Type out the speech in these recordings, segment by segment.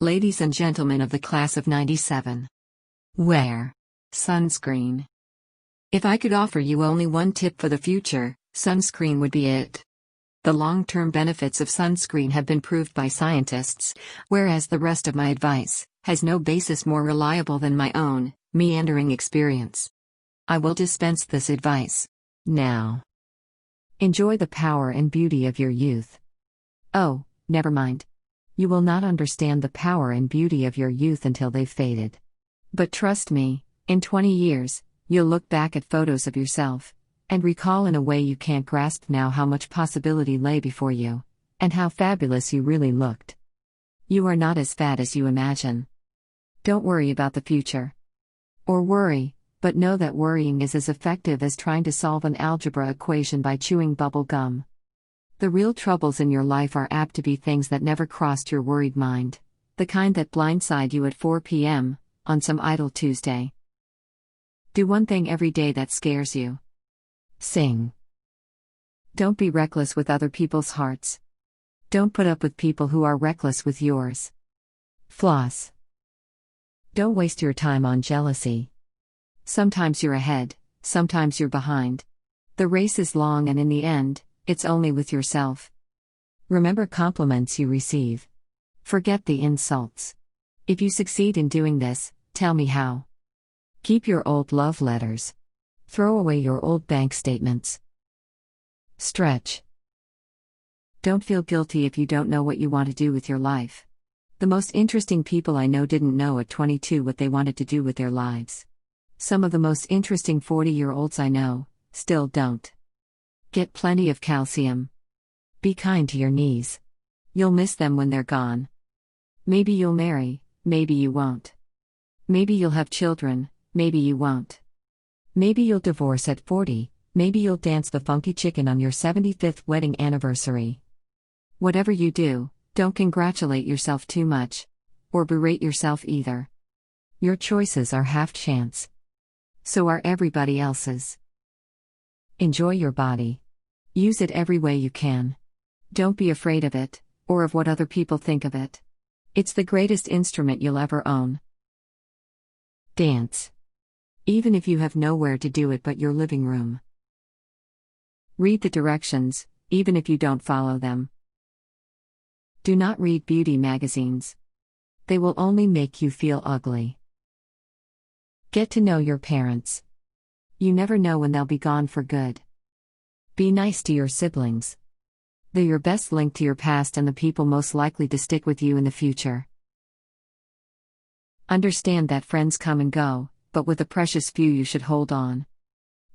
Ladies and gentlemen of the class of '97. Wear sunscreen. If I could offer you only one tip for the future, sunscreen would be it. The long-term benefits of sunscreen have been proved by scientists, whereas the rest of my advice has no basis more reliable than my own, meandering experience. I will dispense this advice now. Enjoy the power and beauty of your youth. Oh, never mind. You will not understand the power and beauty of your youth until they've faded. But trust me, in 20 years, you'll look back at photos of yourself and recall in a way you can't grasp now how much possibility lay before you, and how fabulous you really looked. You are not as fat as you imagine. Don't worry about the future. Or worry, but know that worrying is as effective as trying to solve an algebra equation by chewing bubble gum. The real troubles in your life are apt to be things that never crossed your worried mind, the kind that blindside you at 4 p.m., on some idle Tuesday. Do one thing every day that scares you. Sing. Don't be reckless with other people's hearts. Don't put up with people who are reckless with yours. Floss. Don't waste your time on jealousy. Sometimes you're ahead, sometimes you're behind. The race is long, and in the end, it's only with yourself. Remember compliments you receive. Forget the insults. If you succeed in doing this, tell me how. Keep your old love letters. Throw away your old bank statements. Stretch. Don't feel guilty if you don't know what you want to do with your life. The most interesting people I know didn't know at 22 what they wanted to do with their lives. Some of the most interesting 40-year-olds I know still don't. Get plenty of calcium. Be kind to your knees. You'll miss them when they're gone. Maybe you'll marry, maybe you won't. Maybe you'll have children, maybe you won't. Maybe you'll divorce at 40, maybe you'll dance the funky chicken on your 75th wedding anniversary. Whatever you do, don't congratulate yourself too much. Or berate yourself either. Your choices are half chance. So are everybody else's. Enjoy your body. Use it every way you can. Don't be afraid of it, or of what other people think of it. It's the greatest instrument you'll ever own. Dance. Even if you have nowhere to do it but your living room. Read the directions, even if you don't follow them. Do not read beauty magazines. They will only make you feel ugly. Get to know your parents. You never know when they'll be gone for good. Be nice to your siblings. They're your best link to your past and the people most likely to stick with you in the future. Understand that friends come and go, but with the precious few you should hold on.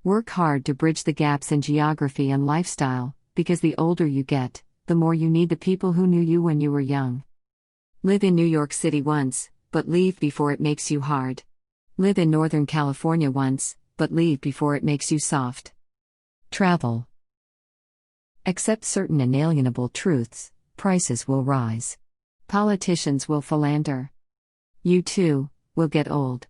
Work hard to bridge the gaps in geography and lifestyle, because the older you get, the more you need the people who knew you when you were young. Live in New York City once, but leave before it makes you hard. Live in Northern California once, but leave before it makes you soft. Travel. Accept certain inalienable truths: prices will rise. Politicians will philander. You too will get old.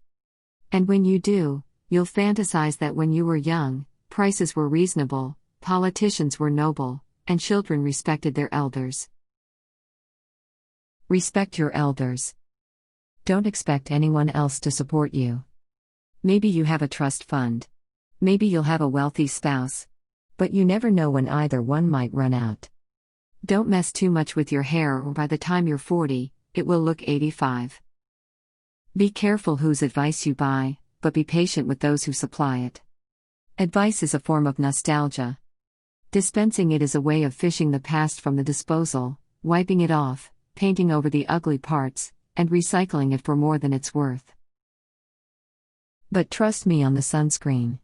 And when you do, you'll fantasize that when you were young, prices were reasonable, politicians were noble, and children respected their elders. Respect your elders. Don't expect anyone else to support you. Maybe you have a trust fund. Maybe you'll have a wealthy spouse. But you never know when either one might run out. Don't mess too much with your hair, or by the time you're 40, it will look 85. Be careful whose advice you buy, but be patient with those who supply it. Advice is a form of nostalgia. Dispensing it is a way of fishing the past from the disposal, wiping it off, painting over the ugly parts, and recycling it for more than it's worth. But trust me on the sunscreen.